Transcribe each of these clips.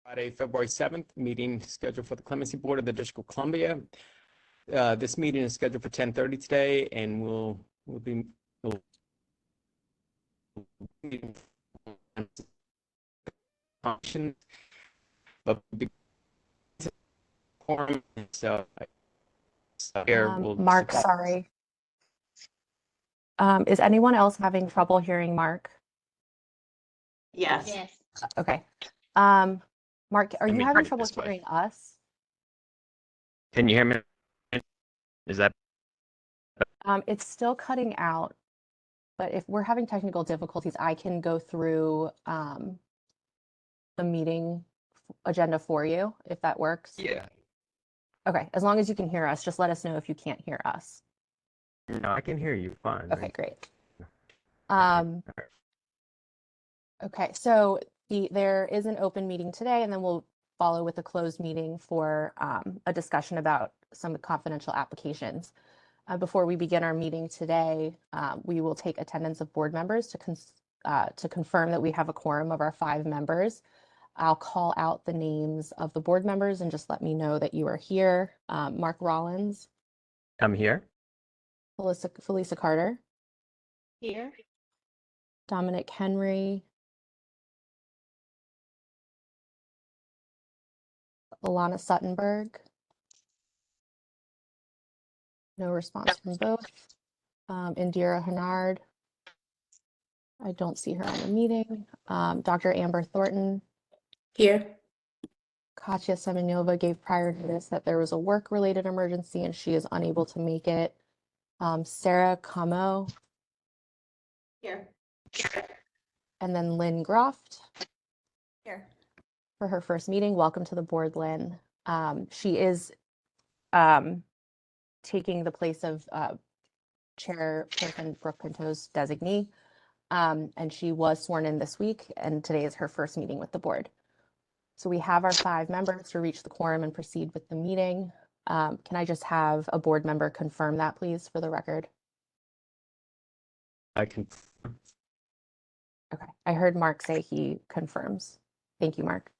Friday, February 7th, meeting scheduled for the Clemency Board of the District of Columbia. This meeting is scheduled for 10:30 today, and we'll be function, but so here Mark, sorry. Is anyone else having trouble hearing Mark? Yes. Okay. Mark, are you having trouble hearing us? Can you hear me? Is that? It's still cutting out, but if we're having technical difficulties, I can go through the meeting agenda for you, if that works. Yeah. Okay, as long as you can hear us, just let us know if you can't hear us. No, I can hear you fine. Okay, great. Okay, so there is an open meeting today, and then we'll follow with a closed meeting for a discussion about some confidential applications. Before we begin our meeting today, we will take attendance of board members to confirm that we have a quorum of our 5 members. I'll call out the names of the board members and just let me know that you are here. Mark Rollins. I'm here. Felisa Carter. Here. Dominic Henry. Alana Suttonberg. No response from both. Indira Hennard. I don't see her on the meeting. Dr. Amber Thornton. Here. Katya Semenova gave prior notice that there was a work-related emergency and she is unable to make it. Sarah Camo. Here. And then Lynn Groft. Here. For her first meeting. Welcome to the board, Lynn. She is taking the place of Chairperson Brooke Pinto's designee, and she was sworn in this week, and today is her first meeting with the board. So we have our 5 members to reach the quorum and proceed with the meeting. Can I just have a board member confirm that, please, for the record? I can. Okay, I heard Mark say he confirms. Thank you, Mark.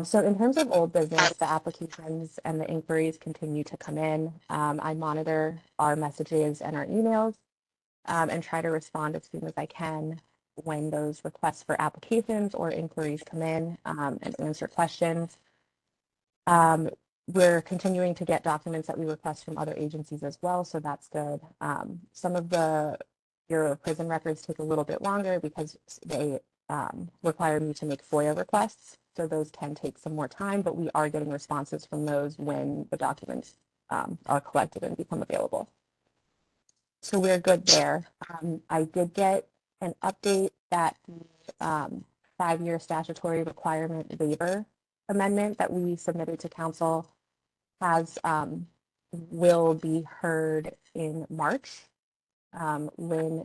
So in terms of old business, the applications and the inquiries continue to come in. I monitor our messages and our emails and try to respond as soon as I can when those requests for applications or inquiries come in and answer questions. We're continuing to get documents that we request from other agencies as well, so that's good. Some of the Bureau of Prison Records take a little bit longer because they require me to make FOIA requests. So those can take some more time, but we are getting responses from those when the documents are collected and become available. So we're good there. I did get an update that the 5-year statutory requirement waiver amendment that we submitted to council will be heard in March. Lynn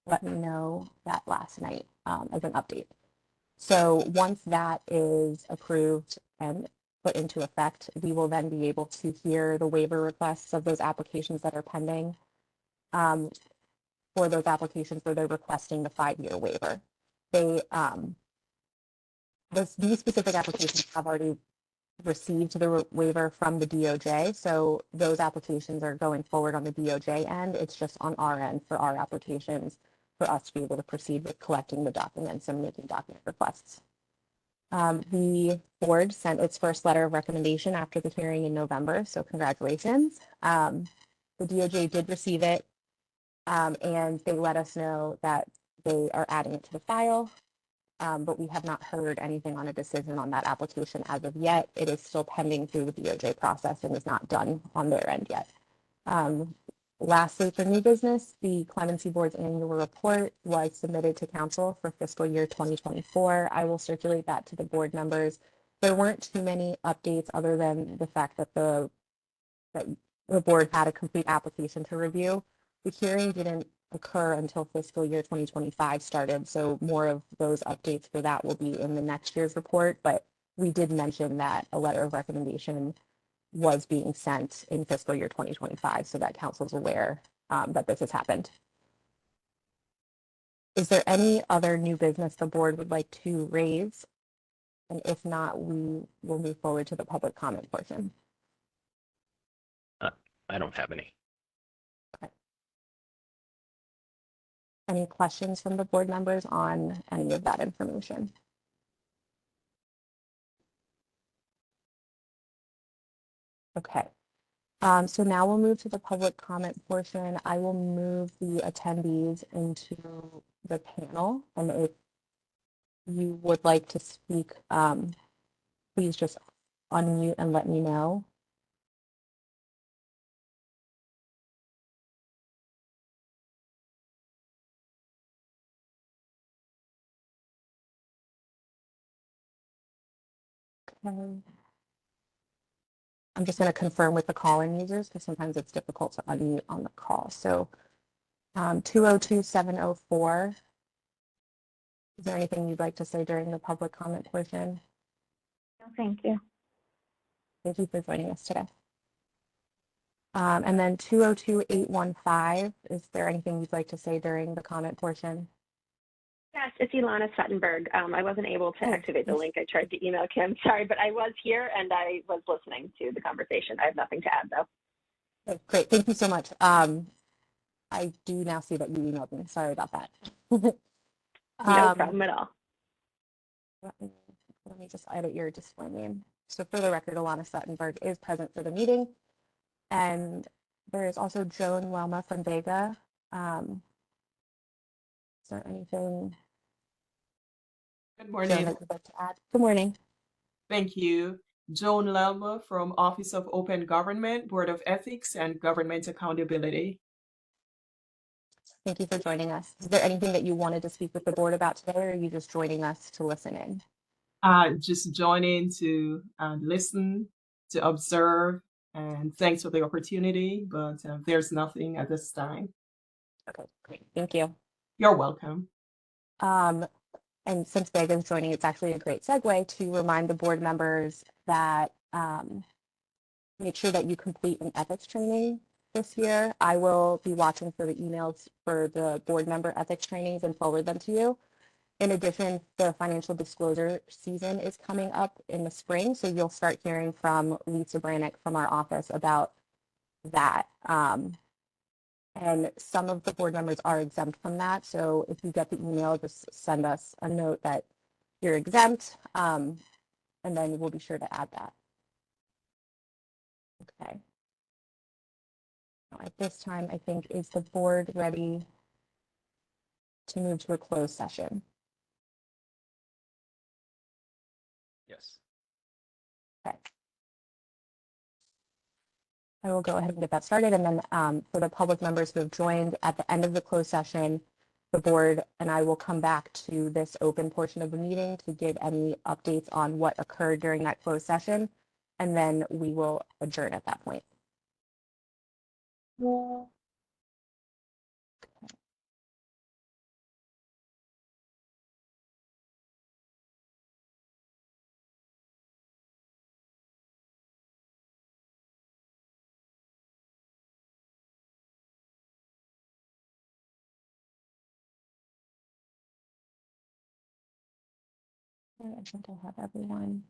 let me know that last night as an update. So once that is approved and put into effect, we will then be able to hear the waiver requests of those applications that are pending for those applications where they're requesting the 5-year waiver. These specific applications have already received the waiver from the DOJ, so those applications are going forward on the DOJ end. It's just on our end for our applications for us to be able to proceed with collecting the documents and making document requests. The board sent its first letter of recommendation after the hearing in November, so congratulations. The DOJ did receive it, and they let us know that they are adding it to the file, but we have not heard anything on a decision on that application as of yet. It is still pending through the DOJ process and is not done on their end yet. Lastly, for new business, the Clemency Board's annual report was submitted to council for fiscal year 2024. I will circulate that to the board members. There weren't too many updates other than the fact that the board had a complete application to review. The hearing didn't occur until fiscal year 2025 started, so more of those updates for that will be in the next year's report, but we did mention that a letter of recommendation was being sent in fiscal year 2025, so that council's aware that this has happened. Is there any other new business the board would like to raise And if not, we will move forward to the public comment portion. I don't have any. Any questions from the board members on any of that information? Okay. So now we'll move to the public comment portion. I will move the attendees into the panel. And if you would like to speak, please just unmute and let me know. Okay. I'm just going to confirm with the call-in users because sometimes it's difficult to unmute on the call. So 202-704. Is there anything you'd like to say during the public comment portion? No, thank you. Thank you for joining us today. And then 202-815. Is there anything you'd like to say during the comment portion? Yes, it's Ilana Suttenberg. I wasn't able to activate the link. I tried to email Kim. Sorry, but I was here and I was listening to the conversation. I have nothing to add, though. Okay, great. Thank you so much. I do now see that you emailed me. Sorry about that. No problem at all. Let me just edit your display name. So for the record, Ilana Suttenberg is present for the meeting. And there is also Joan Lelma from Vega. Is there anything, Good Joan, morning. that you'd like to add? Good morning. Thank you. Joan Lelma from Office of Open Government, Board of Ethics and Government Accountability. Thank you for joining us. Is there anything that you wanted to speak with the board about today, or are you just joining us to listen in? Just joining to listen, to observe, and thanks for the opportunity, but there's nothing at this time. Okay, great. Thank you. You're welcome. And since Vega is joining, it's actually a great segue to remind the board members that make sure that you complete an ethics training this year. I will be watching for the emails for the board member ethics trainings and forward them to you. In addition, the financial disclosure season is coming up in the spring, so you'll start hearing from Lisa Brannick from our office about that. And some of the board members are exempt from that, so if you get the email, just send us a note that you're exempt, and then we'll be sure to add that. Okay. At this time, I think, is the board ready to move to a closed session? Yes. Okay. I will go ahead and get that started. And then for the public members who have joined at the end of the closed session, the board and I will come back to this open portion of the meeting to give any updates on what occurred during that closed session. And then we will adjourn at that point. I think I have everyone.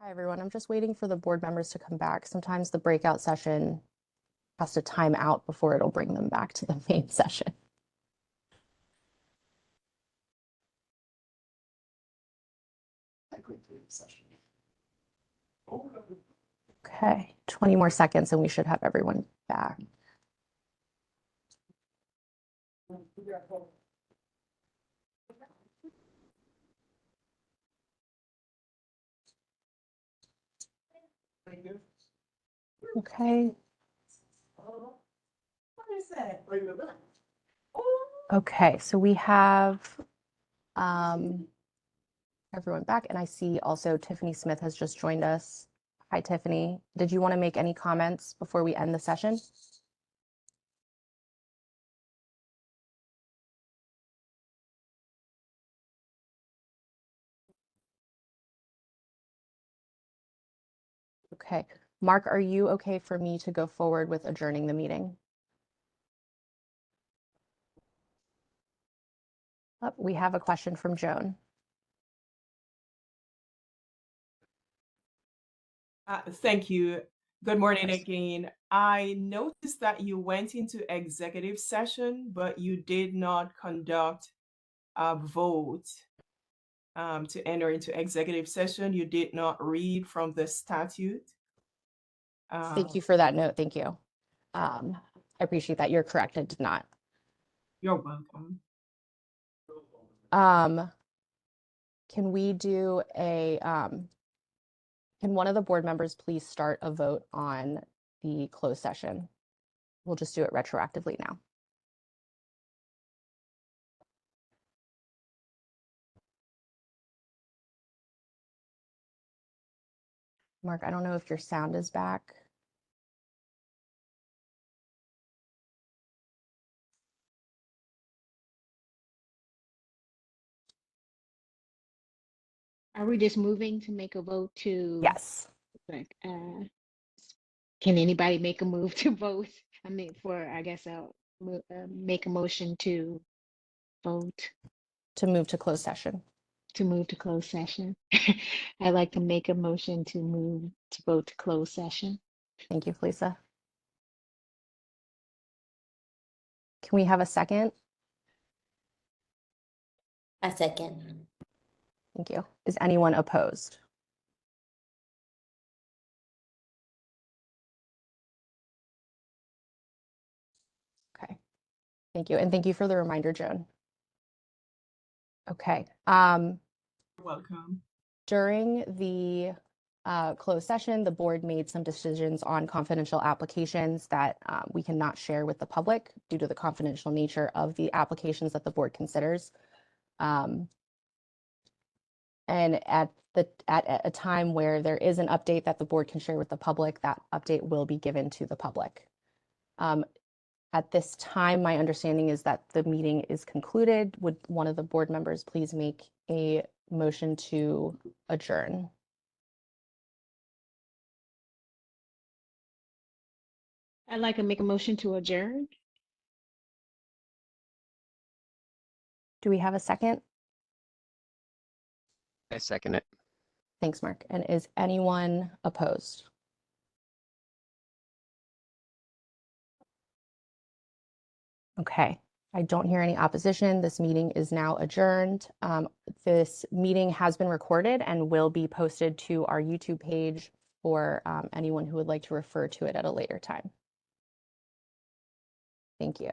Hi, everyone. I'm just waiting for the board members to come back. Sometimes the breakout session has to time out before it'll bring them back to the main session. Okay, 20 more seconds and we should have everyone back. Okay. Okay, so we have everyone back, and I see also Tiffany Smith has just joined us. Hi, Tiffany. Did you want to make any comments before we end the session? Okay. Mark, are you okay for me to go forward with adjourning the meeting? Oh, we have a question from Joan. Thank you. Good morning Yes. again. I noticed that you went into executive session, but you did not conduct a vote to enter into executive session. You did not read from the statute. Thank you for that note. Thank you. I appreciate that. You're correct. I did not. You're welcome. Can we do a, can one of the board members please start a vote on the closed session? We'll just do it retroactively now. Mark, I don't know if your sound is back. Are we just moving to make a vote to? Yes. Like, can anybody make a move to vote? I mean, I guess I'll make a motion to vote To move to closed session. to move to closed session. I'd like to make a motion to move to vote to closed session. Thank you, Felisa. Can we have a second? A second. Thank you. Is anyone opposed? Okay. Thank you. And thank you for the reminder, Joan. Okay. You're welcome. During the closed session, the board made some decisions on confidential applications that we cannot share with the public due to the confidential nature of the applications that the board considers. And at a time where there is an update that the board can share with the public, that update will be given to the public. At this time, my understanding is that the meeting is concluded. Would one of the board members please make a motion to adjourn? I'd like to make a motion to adjourn. Do we have a second? I second it. Thanks, Mark. And is anyone opposed? Okay, I don't hear any opposition. This meeting is now adjourned. This meeting has been recorded and will be posted to our YouTube page for anyone who would like to refer to it at a later time. Thank you.